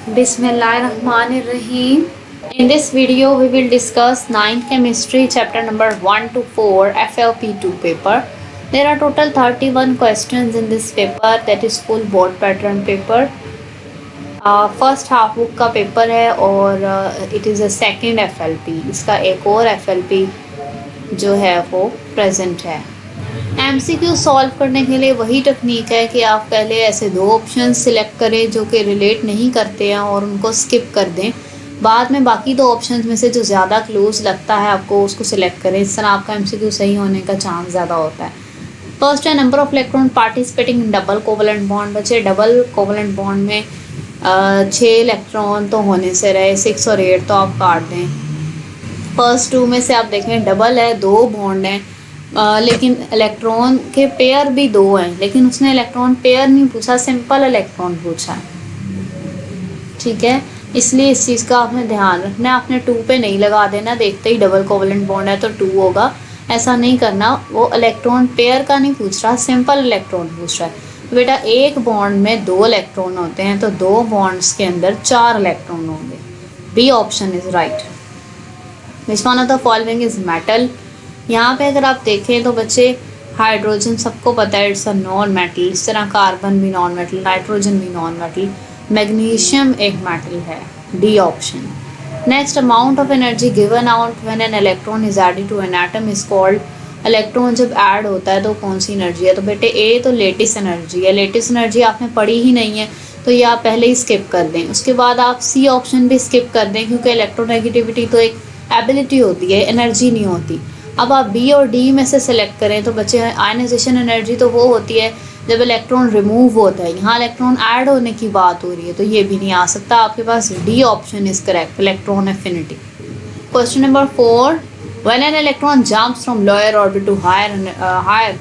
Bismillahirrahmanirrahim. In this video, we will discuss 9th chemistry chapter number 1 to 4 FLP2 paper. There are total 31 questions in this paper, that is full board pattern paper. First half book का paper है और it is a second FLP. इसका एक और FLP जो है वो present है. MCQ सॉल्व करने के लिए वही टेक्निक है कि आप पहले ऐसे दो ऑप्शन सिलेक्ट करें जो कि रिलेट नहीं करते हैं और उनको स्किप कर दें. बाद में बाकी दो ऑप्शंस में से जो ज़्यादा क्लोज लगता है आपको उसको सिलेक्ट करें. इस तरह आपका MCQ सही होने का चांस ज़्यादा होता है. फर्स्ट है number of electron participating in double covalent bond. बच्चे डबल कोवलेंट बॉन्ड में 6 इलेक्ट्रॉन तो होने से रहे, 6 और 8 तो आप काट दें. फर्स्ट 2 में से आप देखें डबल है, 2 बॉन्ड हैं, लेकिन इलेक्ट्रॉन के पेयर भी 2 हैं, लेकिन उसने इलेक्ट्रॉन पेयर नहीं पूछा, सिंपल इलेक्ट्रॉन पूछा है. ठीक है, इसलिए इस चीज़ का आपने ध्यान रखना है. आपने 2 पे नहीं लगा देना, देखते ही डबल कोवलेंट बॉन्ड है तो 2 होगा, ऐसा नहीं करना. वो इलेक्ट्रॉन पेयर का नहीं पूछ रहा, सिंपल इलेक्ट्रॉन पूछ रहा है. बेटा एक बॉन्ड में 2 इलेक्ट्रॉन होते हैं तो 2 बॉन्ड्स के अंदर 4 इलेक्ट्रॉन होंगे. B option is right. Which one of the following is metal. यहाँ पे अगर आप देखें तो बच्चे हाइड्रोजन सबको पता है इट्स अ नॉन मेटल. इस तरह कार्बन भी नॉन मेटल, नाइट्रोजन भी नॉन मेटल, मैग्नीशियम एक मेटल है. D option. Next, amount of energy given out when an electron is added to an atom is called. Electron जब add होता है तो कौन सी एनर्जी है? तो बेटे ए तो लेटिस एनर्जी है. लेटिस एनर्जी आपने पढ़ी ही नहीं है तो ये आप पहले ही स्किप कर दें. उसके बाद आप सी ऑप्शन भी स्किप कर दें क्योंकि इलेक्ट्रोनेगेटिविटी तो एक एबिलिटी होती है, एनर्जी नहीं होती. अब आप बी और डी में से सिलेक्ट करें तो बच्चे आयनाइजेशन एनर्जी तो वो होती है जब इलेक्ट्रॉन रिमूव होता है. यहाँ इलेक्ट्रॉन ऐड होने की बात हो रही है तो ये भी नहीं आ सकता. आपके पास D option is correct, electron affinity. Question number 4. When an electron jumps from lower orbit to higher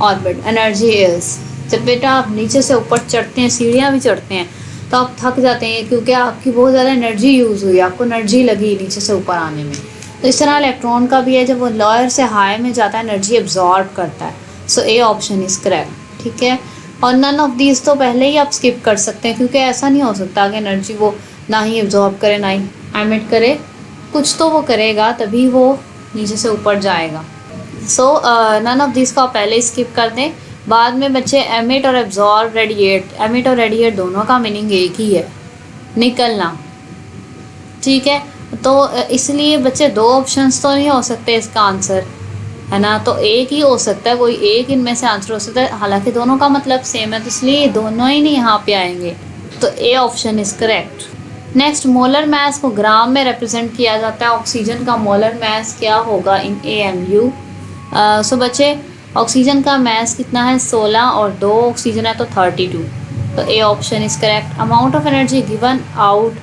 orbit, energy is. जब बेटा आप नीचे से ऊपर चढ़ते हैं, सीढ़ियाँ भी चढ़ते हैं, तो आप थक जाते हैं क्योंकि आपकी बहुत ज़्यादा एनर्जी यूज़ हुई, आपको एनर्जी लगी नीचे से ऊपर आने में. तो इस तरह इलेक्ट्रॉन का भी है, जब वो लोअर से हाई में जाता है एनर्जी एब्जॉर्ब करता है. सो ए ऑप्शन इज़ करेक्ट. ठीक है, और नन ऑफ दीज तो पहले ही आप स्किप कर सकते हैं क्योंकि ऐसा नहीं हो सकता कि एनर्जी वो ना ही एब्जॉर्ब करे ना ही एमिट करे. कुछ तो वो करेगा तभी वो नीचे से ऊपर जाएगा. सो नन ऑफ दिस को आप पहले स्किप कर दें. बाद में बच्चे एमिट और एब्जॉर्ब, रेडिएट. एमिट और रेडिएट दोनों का मीनिंग एक ही है, निकलना. ठीक है, तो इसलिए बच्चे 2 ऑप्शंस तो नहीं हो सकते इसका आंसर, है ना. तो एक ही हो सकता है, कोई एक इनमें से आंसर हो सकता है. हालांकि दोनों का मतलब सेम है तो इसलिए दोनों ही नहीं यहाँ पे आएंगे. तो A option is correct. Next, molar mass को ग्राम में रिप्रेजेंट किया जाता है. ऑक्सीजन का मोलर मैस क्या होगा इन AMU? सो बच्चे ऑक्सीजन का मैस कितना है? 16 और 2 ऑक्सीजन है तो 32. तो A option is correct. Amount of energy given out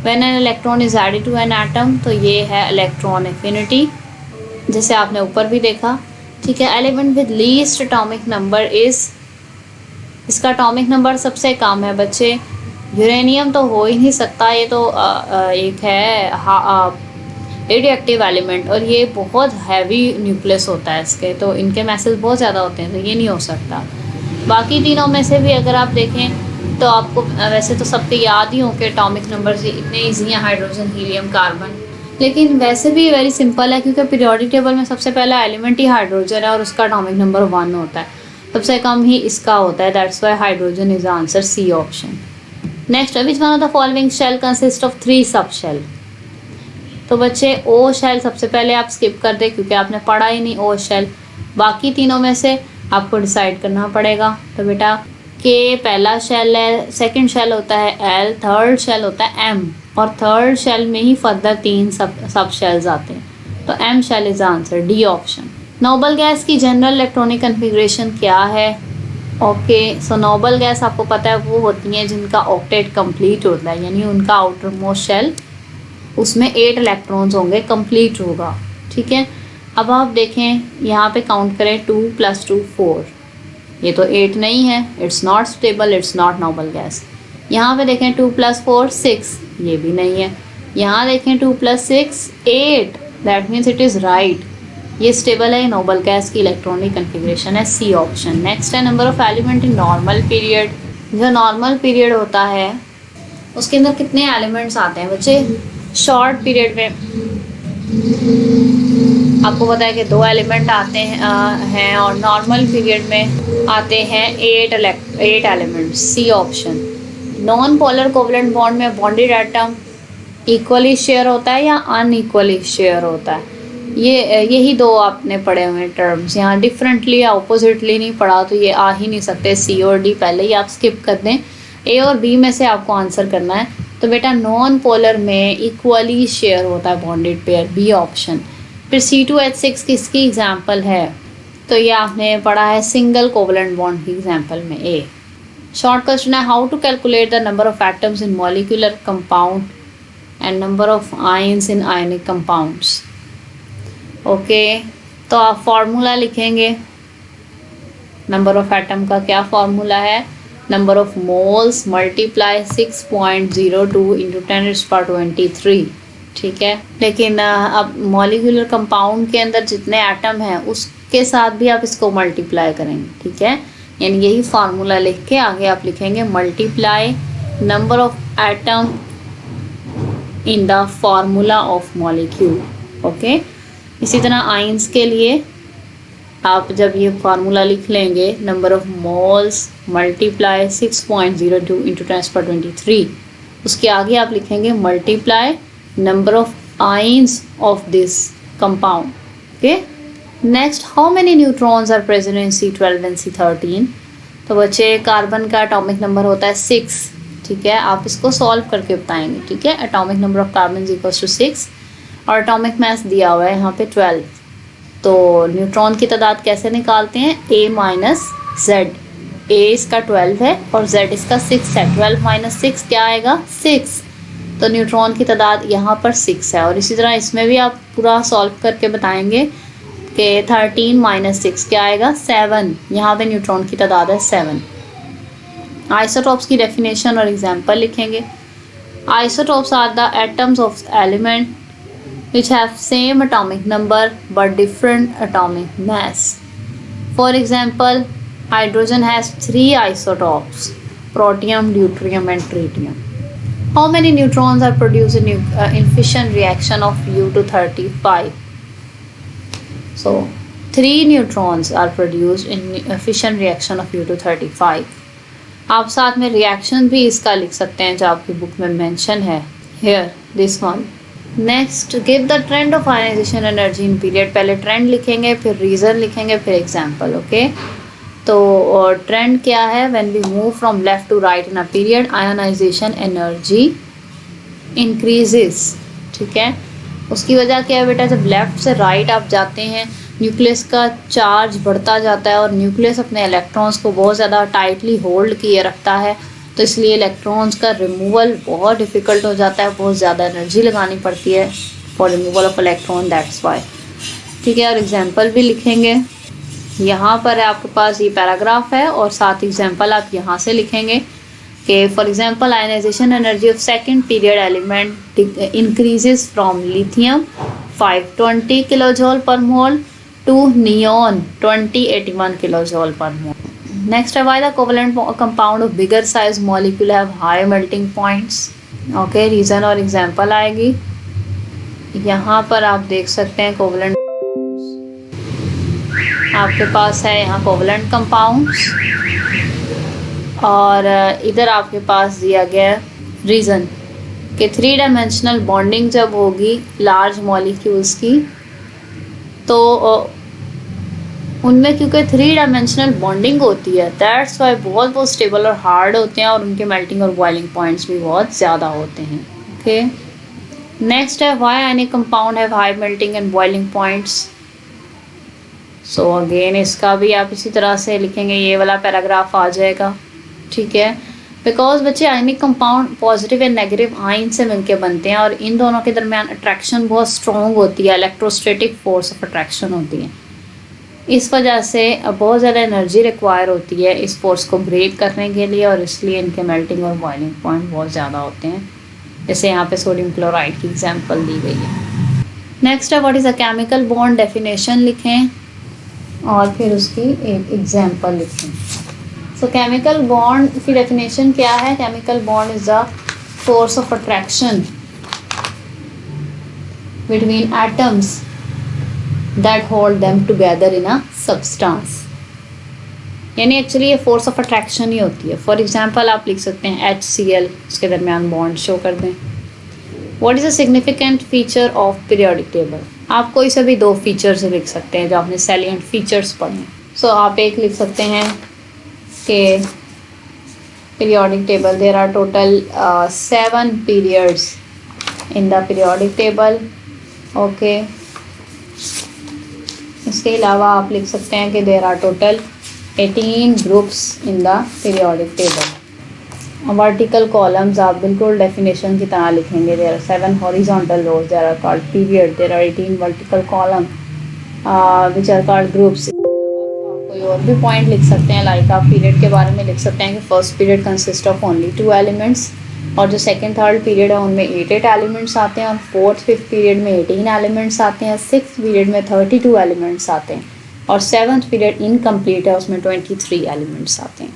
when an electron is added to an atom, तो ये है इलेक्ट्रॉन एफिनिटी जैसे आपने ऊपर भी देखा. ठीक है, element with least atomic number is. इसका एटॉमिक नंबर सबसे कम है बच्चे. यूरेनियम तो हो ही नहीं सकता, ये तो एक है रेडियोएक्टिव एलिमेंट और ये बहुत हैवी न्यूक्लियस होता है इसके, तो इनके मैसेज बहुत ज़्यादा होते हैं तो ये नहीं हो सकता. बाकी तीनों में से भी अगर आप देखें तो आपको वैसे तो सबके याद ही हो कि एटॉमिक नंबर इतने ईजी हैं, हाइड्रोजन, हीलियम, कार्बन. लेकिन वैसे भी वेरी सिंपल है क्योंकि पीरियोडिक टेबल में सबसे पहला एलिमेंट ही हाइड्रोजन है और उसका एटॉमिक नंबर 1 होता है. सबसे कम ही इसका होता है, that's why hydrogen is answer. C option. Next, which one of the following shell consist of 3 sub shell. तो बच्चे ओ शेल सबसे पहले आप स्किप कर दें क्योंकि आपने पढ़ा ही नहीं ओ शेल. बाकी तीनों में से आपको डिसाइड करना पड़ेगा. तो बेटा के पहला शेल है, सेकंड शेल होता है एल, थर्ड शेल होता है एम और थर्ड शेल में ही फर्दर 3 सब शेल्स आते हैं. तो M shell is answer. D option. Noble gas की जनरल इलेक्ट्रॉनिक कन्फिग्रेशन क्या है? ओके, सो नोबल गैस आपको पता है वो होती हैं जिनका ऑक्टेट कंप्लीट होता है, यानी उनका आउटर मोस्ट शेल उसमें 8 इलेक्ट्रॉन्स होंगे, कंप्लीट होगा. ठीक है, अब आप देखें यहाँ पे काउंट करें 2 + 2 4. ये तो 8 नहीं है, it's not stable, it's not noble gas. यहाँ पे देखें 2 + 4 6, ये भी नहीं है. यहाँ देखें 2 + 6 8, that means it is right. ये स्टेबल है, नोबल गैस की इलेक्ट्रॉनिक कन्फिग्रेशन है. C option. नेक्स्ट है number of element in normal period. जो नॉर्मल पीरियड होता है उसके अंदर कितने एलिमेंट्स आते हैं बच्चे? शॉर्ट पीरियड में आपको पता है कि 2 एलिमेंट आते हैं और नॉर्मल पीरियड में आते हैं 8 elements. C option. Non polar covalent bond में बॉन्डेड एटम इक्वली शेयर होता है या अनइक्वली शेयर होता है? यही 2 आपने पढ़े हुए टर्म्स, यहाँ डिफरेंटली या ऑपोजिटली नहीं पढ़ा तो ये आ ही नहीं सकते। सी और डी पहले ही आप स्किप कर दें, ए और बी में से आपको आंसर करना है। तो बेटा नॉन पोलर में इक्वली शेयर होता है बॉन्डेड पेयर, बी ऑप्शन। फिर C2H6 किसकी एग्जाम्पल है? तो ये आपने पढ़ा है सिंगल कोवलेंट बॉन्ड की एग्जाम्पल में, ए। शॉर्ट क्वेश्चन है, how to calculate the number of atoms in molecular compound and number of ions in ionic compounds. Okay, तो आप फॉर्मूला लिखेंगे। नंबर ऑफ एटम का क्या फॉर्मूला है? Number of moles multiply 6.02 into 10⁻23। ठीक है, लेकिन अब मॉलिक्यूलर कंपाउंड के अंदर जितने एटम हैं उसके साथ भी आप इसको मल्टीप्लाई करेंगे। ठीक है, यानी यही फार्मूला लिख के आगे आप लिखेंगे multiply number of atom in the formula of molecule. Okay, इसी तरह आयंस के लिए आप जब ये फार्मूला लिख लेंगे, number of moles multiply 6.02 into 10⁻23, उसके आगे आप लिखेंगे multiply number of ions of this compound. Okay, next, how many neutrons are present in C12 and C13? तो बच्चे कार्बन का एटॉमिक नंबर होता है 6। ठीक है, आप इसको सॉल्व करके बताएंगे। ठीक है, atomic number of carbon equals to 6 और एटॉमिक मास दिया हुआ है यहाँ पे 12। तो न्यूट्रॉन की तादाद कैसे निकालते हैं? A minus Z. A इसका 12 है और Z इसका 6 है। 12 माइनस 6 क्या आएगा? 6। तो न्यूट्रॉन की तादाद यहाँ पर 6 है। और इसी तरह इसमें भी आप पूरा सॉल्व करके बताएंगे कि 13 माइनस 6 क्या आएगा? 7। यहाँ पे न्यूट्रॉन की तादाद है 7। आइसोटॉप्स की डेफिनेशन और एग्जाम्पल लिखेंगे। Isotopes are the atoms of element which have same atomic number but different atomic mass. For example, hydrogen has 3 isotopes: protium, deuterium and tritium. How many neutrons are produced in fission reaction of U-235? So 3 neutrons are produced in fission reaction of U-235. आप साथ में reaction भी इसका लिख सकते हैं जो आपकी बुक में मेंशन है। Here, this one. Next, give the trend of ionization energy in period. पहले ट्रेंड लिखेंगे, फिर रीज़न लिखेंगे, फिर एग्जाम्पल। ओके, तो ट्रेंड क्या है? When we move from left to right in a period, ionization energy increases. ठीक है, उसकी वजह क्या है बेटा? जब लेफ्ट से राइट आप जाते हैं, न्यूक्लियस का चार्ज बढ़ता जाता है और न्यूक्लियस अपने इलेक्ट्रॉन्स को बहुत ज़्यादा टाइटली होल्ड किए रखता है, तो इसलिए इलेक्ट्रॉन्स का रिमूवल बहुत डिफ़िकल्ट हो जाता है, बहुत ज़्यादा एनर्जी लगानी पड़ती है for removal of electron, that's why. ठीक है, और एग्जांपल भी लिखेंगे। यहाँ पर आपके पास ये पैराग्राफ है और साथ एग्जांपल आप यहाँ से लिखेंगे कि for example ionization energy of second period element increases from lithium 520 kilojoule per mole to neon 2081 किलोजोल per mole. Next, why the covalent compound of bigger size molecule have high melting points? Okay, reason और example आएगी। यहाँ पर आप देख सकते हैं covalent आपके पास है, यहाँ कोवलेंट कंपाउंड्स और इधर आपके पास दिया गया रीज़न कि 3 डायमेंशनल बॉन्डिंग जब होगी लार्ज मॉलिक्यूल्स की तो उनमें क्योंकि 3 डायमेंशनल बॉन्डिंग होती है, दैट्स वाई बहुत स्टेबल और हार्ड होते हैं और उनके मेल्टिंग और बॉइलिंग पॉइंट्स भी बहुत ज़्यादा होते हैं। ओके, नेक्स्ट है why ionic compound have high melting and boiling points. So again इसका भी आप इसी तरह से लिखेंगे, ये वाला पैराग्राफ आ जाएगा। ठीक है, बिकॉज बच्चे ionic compound positive and negative ion से मिलकर बनते हैं और इन दोनों के दरमियान अट्रैक्शन बहुत स्ट्रॉन्ग होती है, इलेक्ट्रोस्टैटिक फोर्स ऑफ अट्रैक्शन होती है। इस वजह से बहुत ज़्यादा एनर्जी रिक्वायर होती है इस फोर्स को ब्रेक करने के लिए और इसलिए इनके मेल्टिंग और बॉइलिंग पॉइंट बहुत ज़्यादा होते हैं, जैसे यहाँ पे सोडियम क्लोराइड की एग्जांपल दी गई है। नेक्स्ट है what is a chemical bond, definition लिखें और फिर उसकी एक एग्जांपल लिखें। सो केमिकल बॉन्ड की डेफिनेशन क्या है? Chemical bond is the force of attraction between atoms that hold them together in a substance. यानी एक्चुअली ये फोर्स ऑफ अट्रैक्शन ही होती है. फॉर एग्जाम्पल आप लिख सकते हैं HCl, उसके दरमियान बॉन्ड शो कर दें. What is a significant feature of periodic table? आप कोई से भी दो फीचर्स लिख सकते हैं जो आपने सैलिएंट फीचर्स पढ़े हैं. सो आप एक लिख सकते हैं कि periodic table there are total 7 periods in the periodic table. Okay, इसके अलावा आप लिख सकते हैं कि there are total 18 groups in the periodic table. Vertical columns आप बिल्कुल डेफिनेशन की तरह लिखेंगे. There are 7 horizontal rows, there are called period, there are 18 vertical column which are called groups. कोई और भी पॉइंट लिख सकते हैं, लाइक आप पीरियड के बारे में लिख सकते हैं कि first period consist of only 2 elements, और जो सेकंड थर्ड पीरियड है उनमें 8 एलिमेंट्स आते हैं, और फोर्थ फिफ्थ पीरियड में 18 एलिमेंट्स आते हैं, सिक्स्थ पीरियड में 32 एलिमेंट्स आते हैं, और सेवन्थ पीरियड इनकम्प्लीट है, उसमें 23 एलिमेंट्स आते हैं.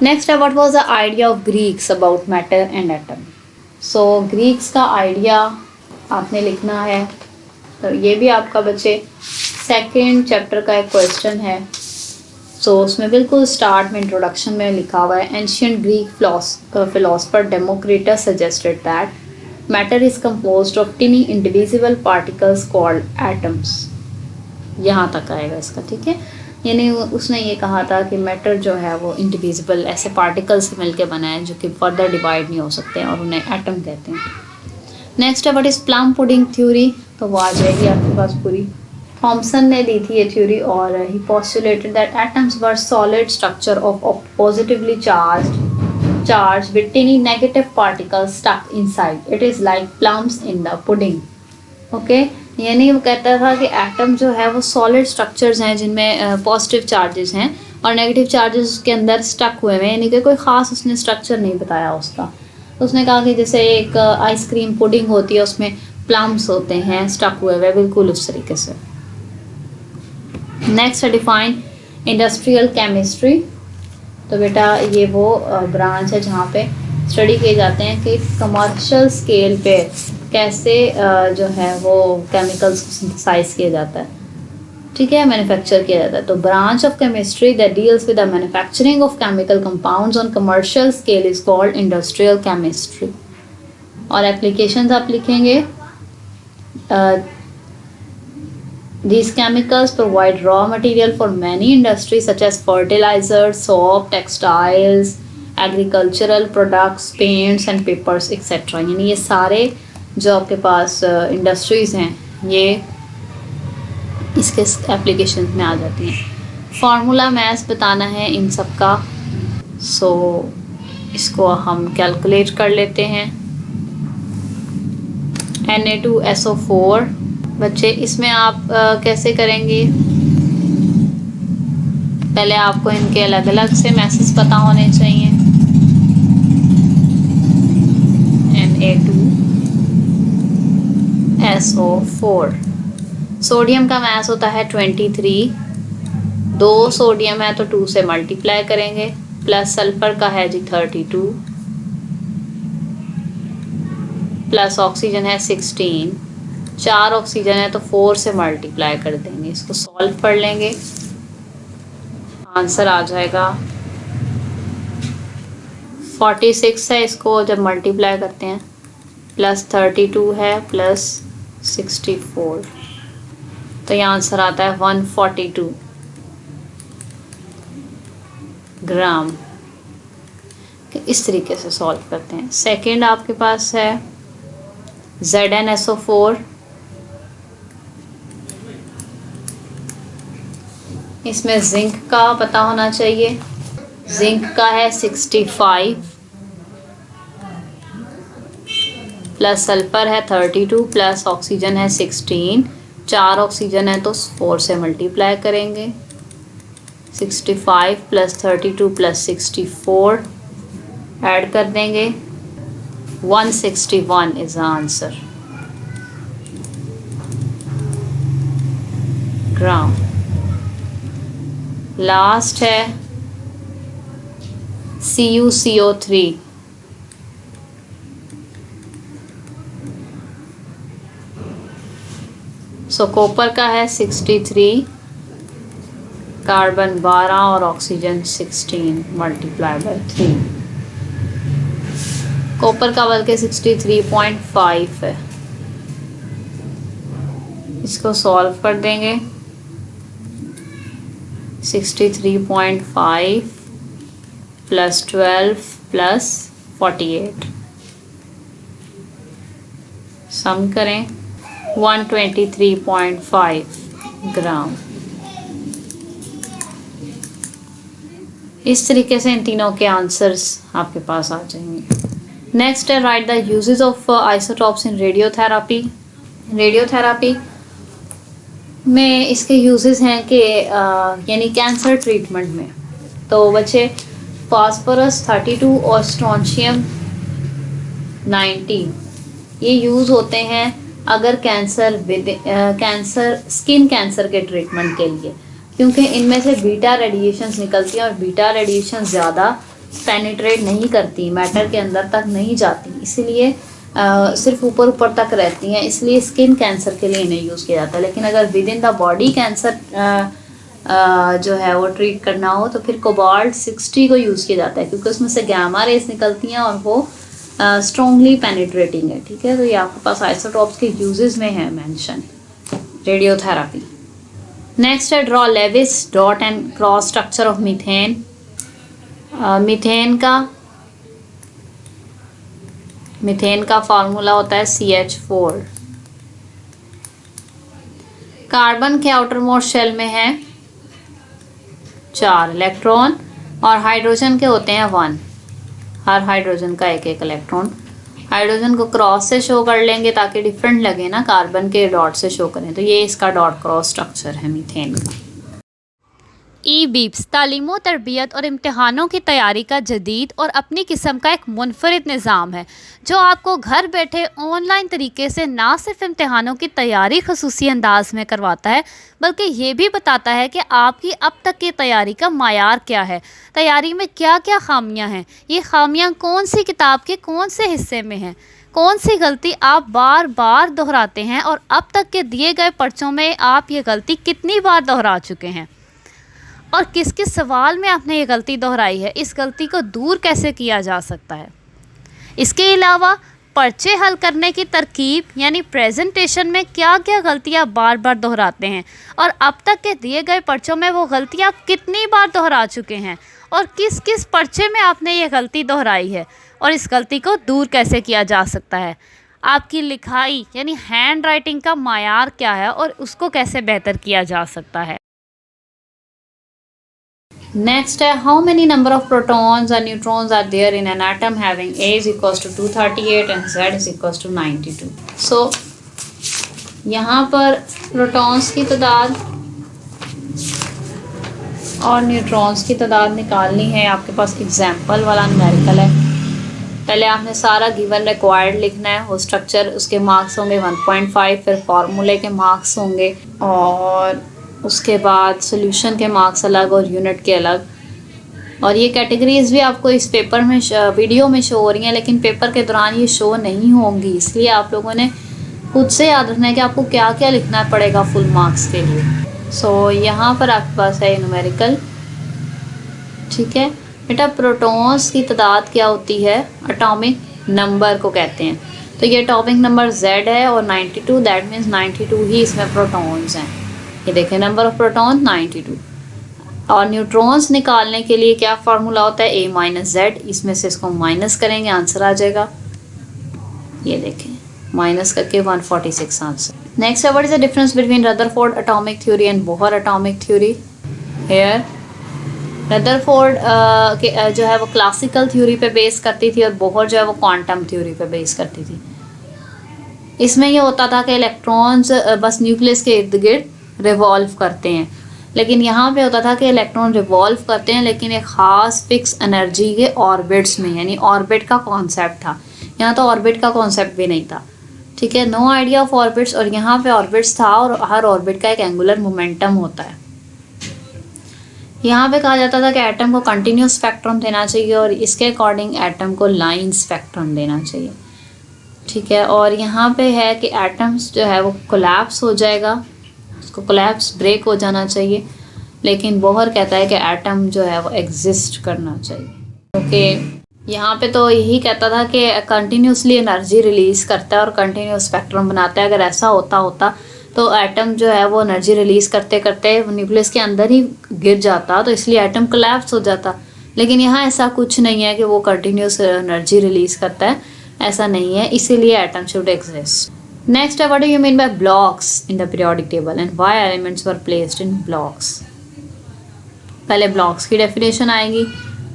नेक्स्ट है what was the idea of Greeks about matter and atom. So Greeks का आइडिया आपने लिखना है. तो ये भी आपका बच्चे सेकेंड चैप्टर का एक क्वेश्चन है. सो उसमें बिल्कुल स्टार्ट में इंट्रोडक्शन में लिखा हुआ है, ancient Greek philosopher Democritus suggested that matter is composed of टिनी indivisible particles called atoms. यहाँ तक आएगा इसका, ठीक है. यानी उसने ये कहा था कि मैटर जो है वो इंडिविजिबल ऐसे पार्टिकल्स से मिलकर बना है जो कि फर्दर डिवाइड नहीं हो सकते हैं, और उन्हें एटम कहते हैं. नेक्स्ट है what is plum pudding theory. तो वो आ जाएगी आपके पास पूरी. थॉमसन ने दी थी ये थ्योरी, और he postulated that atoms were solid structure of positively charge with tiny negative particles stuck inside. It is like plums in the pudding. Okay, यानी वो कहता था कि एटम जो है वो सॉलिड स्ट्रक्चर्स हैं जिनमें पॉजिटिव चार्जेस हैं और नेगेटिव चार्जेस उसके अंदर स्टक हुए हैं, यानी कि कोई ख़ास उसने स्ट्रक्चर नहीं बताया उसका. उसने कहा कि जैसे एक आइसक्रीम पुडिंग होती है उसमें प्लम्स होते हैं स्टक हुए हुए, बिल्कुल उस तरीके से. नेक्स्ट है डिफाइन इंडस्ट्रियल केमिस्ट्री. तो बेटा ये वो ब्रांच है जहाँ पे स्टडी किए जाते हैं कि कमर्शियल स्केल पे कैसे जो है वो केमिकल्स को सिंथेसाइज किया जाता है, ठीक है, मैन्युफैक्चर किया जाता है. तो branch of chemistry that deals with the manufacturing of chemical compounds on commercial scale is called industrial chemistry. और एप्लीकेशंस आप लिखेंगे, these chemicals provide raw material for many industries such as fertilizers, soap, textiles, agricultural products, paints and papers etc. यानी ये सारे जो आपके पास industries हैं ये इसके एप्लीकेशन में आ जाती हैं. फार्मूला मैथ्स बताना है इन सब का. सो इसको हम कैलकुलेट कर लेते हैं. Na2SO4. बच्चे इसमें आप कैसे करेंगे, पहले आपको इनके अलग अलग से मैसेज पता होने चाहिए. Na2SO4. सोडियम का मास होता है 23. 2 सोडियम है तो 2 से मल्टीप्लाई करेंगे, प्लस सल्फर का है जी 32, प्लस ऑक्सीजन है 16. 4 ऑक्सीजन है तो 4 से मल्टीप्लाई कर देंगे. इसको सॉल्व कर लेंगे, आंसर आ जाएगा 46 है. इसको जब मल्टीप्लाई करते हैं प्लस 32 है प्लस 64, तो ये आंसर आता है 142 ग्राम. इस तरीके से सॉल्व करते हैं. सेकंड आपके पास है ZnSO4. इसमें जिंक का पता होना चाहिए. जिंक का है 65, प्लस सल्फर है 32, प्लस ऑक्सीजन है 16. 4 ऑक्सीजन है तो 4 से मल्टीप्लाई करेंगे. 65 प्लस 32 प्लस 64 ऐड कर देंगे. 161 इज आंसर ग्राम. लास्ट है CuCO3. सो कॉपर का है 63, कार्बन 12 और ऑक्सीजन 16 मल्टीप्लाई बाय 3। कॉपर का बल्कि 63.5 है। इसको सॉल्व कर देंगे। 63.5 प्लस 12 प्लस 48, सम करें 123.5 ग्राम। इस तरीके से इन तीनों के आंसर्स आपके पास आ जाएंगे। नेक्स्ट है right the uses of isotopes in radiotherapy. Radiotherapy में इसके यूजेस हैं कि यानी कैंसर ट्रीटमेंट में तो बच्चे फास्फोरस 32 और स्ट्रोंशियम 19 ये यूज़ होते हैं अगर कैंसर स्किन कैंसर के ट्रीटमेंट के लिए, क्योंकि इनमें से बीटा रेडिएशंस निकलती हैं और बीटा रेडिएशन ज़्यादा पेनिट्रेट नहीं करती, मैटर के अंदर तक नहीं जाती, इसीलिए सिर्फ ऊपर ऊपर तक रहती हैं, इसलिए स्किन कैंसर के लिए इन्हें यूज़ किया जाता है। लेकिन अगर with in the body cancer जो है वो ट्रीट करना हो तो फिर कोबाल्ट 60 को यूज़ किया जाता है, क्योंकि उसमें से गैमा रेस निकलती हैं और वो स्ट्रॉन्गली पेनिट्रेटिंग है। ठीक है, तो ये आपके पास आइसोटॉप्स के यूजेस में है मेंशन रेडियोथेरापी। नेक्स्ट है draw Lewis dot and cross structure of methane. Methane का फार्मूला होता है CH4। कार्बन के आउटर मोस्ट शेल में है 4 इलेक्ट्रॉन और हाइड्रोजन के होते हैं 1, हर हाइड्रोजन का एक एक इलेक्ट्रॉन। हाइड्रोजन को क्रॉस से शो कर लेंगे ताकि डिफरेंट लगे ना, कार्बन के डॉट से शो करें, तो ये इसका डॉट क्रॉस स्ट्रक्चर है मीथेन का। ई-बीप्स तालीम तरबियत और इम्तहानों की तैयारी का जदीद और अपनी किस्म का एक मुनफरिद निज़ाम है जो आपको घर बैठे ऑनलाइन तरीके से ना सिर्फ इम्तहानों की तैयारी खसूसी अंदाज में करवाता है बल्कि ये भी बताता है कि आपकी अब तक की तैयारी का मायार क्या है, तैयारी में क्या क्या खामियां हैं, ये खामियां कौन सी किताब के कौन से हिस्से में हैं, कौन सी गलती आप बार बार दोहराते हैं और अब तक के दिए गए पर्चों में आप ये गलती कितनी बार दोहरा चुके हैं और किस किस सवाल में आपने ये गलती दोहराई है, इस गलती को दूर कैसे किया जा सकता है। इसके अलावा पर्चे हल करने की तरकीब यानी प्रेजेंटेशन में क्या क्या गलतियां बार बार दोहराते हैं और अब तक के दिए गए पर्चों में वो गलतियां कितनी बार दोहरा चुके हैं और किस किस पर्चे में आपने ये गलती दोहराई है और इस गलती को दूर कैसे किया जा सकता है। आपकी लिखाई यानी हैंड राइटिंग का मायार क्या है और उसको कैसे बेहतर किया जा सकता है। नेक्स्ट है how many number of protons और neutrons are there in an atom having A is equals to 238 and Z is equals to 92। So यहाँ पर प्रोटॉन्स की तादाद और न्यूट्रॉन्स की तादाद निकालनी है। आपके पास एग्जाम्पल वाला न्यूमेरिकल है। पहले आपने सारा गिवन रिक्वायर्ड लिखना है, वो स्ट्रक्चर उसके मार्क्स होंगे 1.5, फिर फार्मूले के मार्क्स होंगे और उसके बाद सॉल्यूशन के मार्क्स अलग और यूनिट के अलग। और ये कैटेगरीज भी आपको इस पेपर में वीडियो में शो हो रही हैं, लेकिन पेपर के दौरान ये शो नहीं होंगी, इसलिए आप लोगों ने खुद से याद रखना है कि आपको क्या क्या लिखना पड़ेगा फुल मार्क्स के लिए। सो यहाँ पर आपके पास है न्यूमेरिकल। ठीक है बेटा, प्रोटॉन्स की तादाद क्या होती है, एटॉमिक नंबर को कहते हैं। तो ये एटॉमिक नंबर Z है और 92, दैट मीन्स 92 ही इसमें प्रोटॉन्स हैं। ये देखें नंबर ऑफ प्रोटॉन 92। और न्यूट्रॉन्स निकालने के लिए क्या फार्मूला होता है, A माइनस Z, इसमें से इसको माइनस करेंगे आंसर आ जाएगा, ये देखें माइनस करके 146 आंसर। नेक्स्ट है what is the difference between Rutherford atomic theory and Bohr atomic theory. Here Rutherford जो है वो क्लासिकल थ्योरी पे बेस करती थी और बोहर जो है वो क्वांटम थ्योरी पे बेस करती थी। इसमें ये होता था कि इलेक्ट्रॉन्स बस न्यूक्लियस के इर्द गिर्द रिवॉल्व करते हैं, लेकिन यहाँ पे होता था कि इलेक्ट्रॉन रिवॉल्व करते हैं लेकिन एक ख़ास फिक्स एनर्जी के ऑर्बिट्स में, यानी ऑर्बिट का कॉन्सेप्ट था। यहाँ तो ऑर्बिट का कॉन्सेप्ट भी नहीं था। ठीक है, नो आइडिया ऑफ ऑर्बिट्स, और यहाँ पे ऑर्बिट्स था और हर ऑर्बिट का एक एंगुलर मोमेंटम होता है। यहाँ पे कहा जाता था कि एटम को कंटिन्यूस स्पेक्ट्रम देना चाहिए और इसके अकॉर्डिंग एटम को लाइन स्पेक्ट्रम देना चाहिए। ठीक है। और यहाँ पे है कि एटम्स जो है वो कोलैप्स हो जाएगा, उसको कोलैप्स ब्रेक हो जाना चाहिए, लेकिन बोहर कहता है कि एटम जो है वो एग्जिस्ट करना चाहिए। ओके, यहाँ पे तो यही कहता था कि कंटिन्यूसली एनर्जी रिलीज़ करता है और कंटिन्यूस स्पेक्ट्रम बनाता है। अगर ऐसा होता तो एटम जो है वो एनर्जी रिलीज़ करते करते न्यूक्लियस के अंदर ही गिर जाता, तो इसलिए एटम कोलैप्स हो जाता। लेकिन यहाँ ऐसा कुछ नहीं है कि वो कंटिन्यूस एनर्जी रिलीज़ करता है, ऐसा नहीं है, इसीलिए एटम शुड एग्जिस्ट। नेक्स्ट है, what do you mean by blocks in the periodic table and why elements were placed in blocks. पहले ब्लॉक्स की डेफिनेशन आएगी,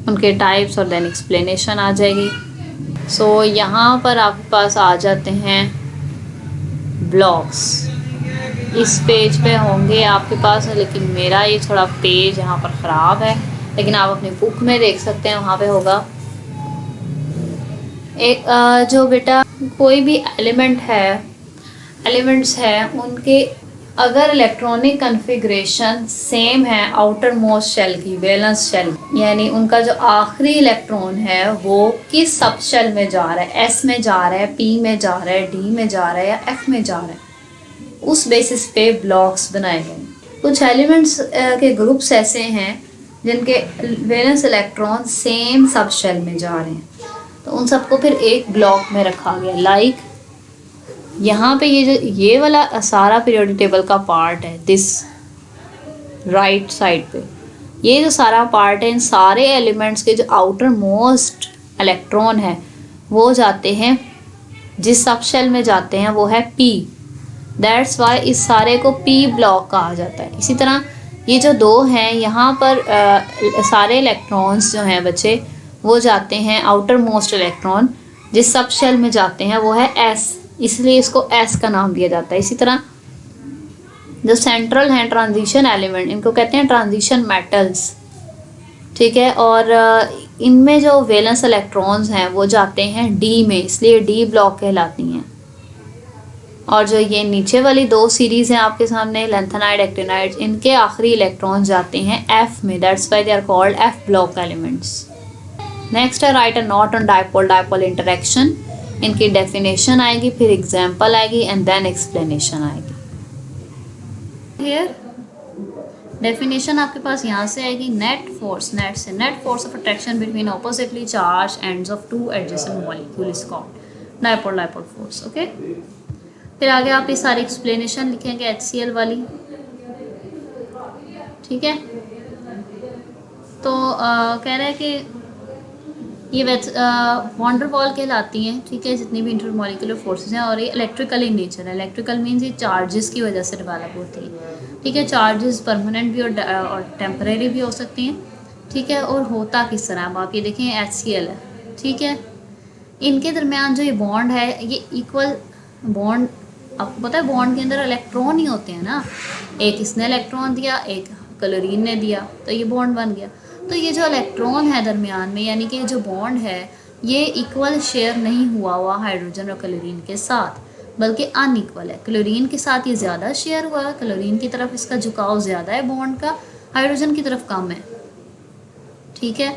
उनके टाइप्स और देन एक्सप्लेनेशन आ जाएगी। सो यहाँ पर आपके पास आ जाते हैं ब्लॉक्स। इस पेज पे होंगे आपके पास, लेकिन मेरा ये थोड़ा पेज यहाँ पर ख़राब है, लेकिन आप अपनी बुक में देख सकते हैं, वहाँ पे होगा। एक जो बेटा कोई भी एलिमेंट्स है उनके अगर इलेक्ट्रॉनिक कन्फिग्रेशन सेम है आउटर मोस्ट शेल की, वैलेंस शेल, यानी उनका जो आखिरी इलेक्ट्रॉन है वो किस सब शेल में जा रहा है, एस में जा रहा है, पी में जा रहा है, डी में जा रहा है या एफ में जा रहा है, उस बेसिस पे ब्लॉक्स बनाए गए। कुछ एलिमेंट्स के ग्रुप्स ऐसे हैं जिनके valence electron same sub shell में जा रहे हैं, तो उन सबको फिर एक ब्लॉक में रखा गया। लाइक यहाँ पे ये वाला सारा पीरियोडिक टेबल का पार्ट है, दिस राइट साइड पे ये जो सारा पार्ट है, इन सारे एलिमेंट्स के जो आउटर मोस्ट इलेक्ट्रॉन है वो जाते हैं, जिस सब शेल में जाते हैं वो है पी। दैट्स वाई इस सारे को पी ब्लॉक कहा जाता है। इसी तरह ये जो दो हैं यहाँ पर सारे इलेक्ट्रॉन्स जो हैं बच्चे वो जाते हैं, आउटर मोस्ट इलेक्ट्रॉन जिस सब शेल में जाते हैं वो है एस, इसलिए इसको एस का नाम दिया जाता है। इसी तरह जो सेंट्रल हैं ट्रांजिशन एलिमेंट, इनको कहते हैं ट्रांजिशन मेटल्स, ठीक है। और इनमें जो वैलेंस इलेक्ट्रॉन्स हैं वो जाते हैं डी में, इसलिए डी ब्लॉक कहलाती हैं। और जो ये नीचे वाली दो सीरीज़ हैं आपके सामने, लैंथेनाइड, एक्टिनाइड, इनके आखिरी इलेक्ट्रॉन्स जाते हैं एफ में, that's why they are called F block elements. Next है, write a note on dipole dipole interaction. इनकी डेफिनेशन आएगी, फिर एग्जाम्पल आएगी एंड देन एक्सप्लेनेशन आएगी। हियर डेफिनेशन आपके पास यहाँ से आएगी, net force of attraction between oppositely charge ends of two adjacent molecule is called dipole dipole force. Okay, फिर आगे आप ये सारी एक्सप्लेनेशन लिखेंगे HCl वाली, ठीक है। तो कह रहा है कि ये वॉन डर वॉल कहलाती हैं, ठीक है, जितनी भी इंटरमॉलिक्यूलर फोर्सेस हैं, और ये इलेक्ट्रिकल इन नेचर है। इलेक्ट्रिकल मीन्स ये चार्जेस की वजह से डेवलप होती है, ठीक है। चार्जेस परमानेंट भी और टेम्परेरी भी हो सकती हैं, ठीक है। और होता किस तरह, अब आप ये देखें HCl है, ठीक है। इनके दरमियान जो ये बॉन्ड है ये इक्वल बॉन्ड, आपको पता है बॉन्ड के अंदर इलेक्ट्रॉन ही होते हैं ना, एक इसने इलेक्ट्रॉन दिया, एक क्लोरीन ने दिया, तो ये बॉन्ड बन गया। तो ये जो इलेक्ट्रॉन है दरमियान में, यानी कि जो बॉन्ड है ये इक्वल शेयर नहीं हुआ हाइड्रोजन और क्लोरीन के साथ, बल्कि अनइक्वल है। क्लोरीन के साथ ये ज़्यादा शेयर हुआ है, क्लोरीन की तरफ इसका झुकाव ज़्यादा है बॉन्ड का, हाइड्रोजन की तरफ कम है, ठीक है।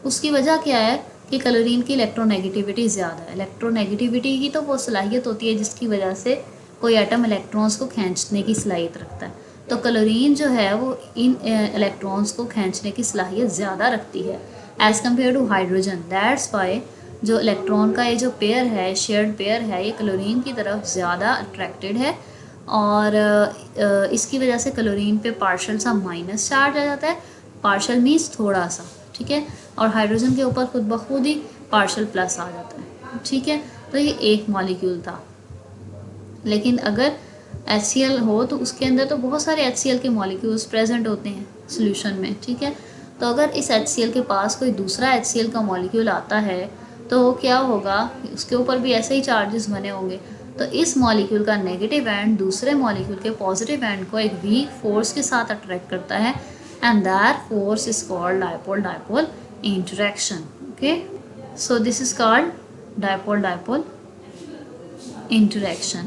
उसकी वजह क्या है कि क्लोरीन की इलेक्ट्रोनेगेटिविटी ज़्यादा है। इलेक्ट्रोनेगेटिविटी की तो वो सलाहियत होती है जिसकी वजह से कोई एटम इलेक्ट्रॉन्स को खींचने की सलाहियत रखता है, तो क्लोरीन जो है वो इन इलेक्ट्रॉन्स को खींचने की सलाहियत ज़्यादा रखती है as compare to hydrogen. That's why जो इलेक्ट्रॉन का ये जो पेयर है, शेयर्ड पेयर है, ये क्लोरीन की तरफ ज़्यादा अट्रैक्टेड है, और इसकी वजह से क्लोरीन पे पार्शल सा माइनस चार्ज आ जाता है, पार्शल मीन्स थोड़ा सा, ठीक है। और हाइड्रोजन के ऊपर खुद ब खुद ही पार्शल प्लस आ जाता है, ठीक है। तो ये एक मॉलिक्यूल था, लेकिन अगर HCl हो तो उसके अंदर तो बहुत सारे HCl के मॉलिक्यूल्स प्रेजेंट होते हैं सॉल्यूशन में, ठीक है। तो अगर इस HCl के पास कोई दूसरा HCl का मॉलिक्यूल आता है तो क्या होगा, उसके ऊपर भी ऐसे ही चार्जेस बने होंगे, तो इस मॉलिक्यूल का नेगेटिव एंड दूसरे मॉलिक्यूल के पॉजिटिव एंड को एक वीक फोर्स के साथ अट्रैक्ट करता है, and that force is called dipole dipole interaction. Okay, so this is called dipole dipole interaction।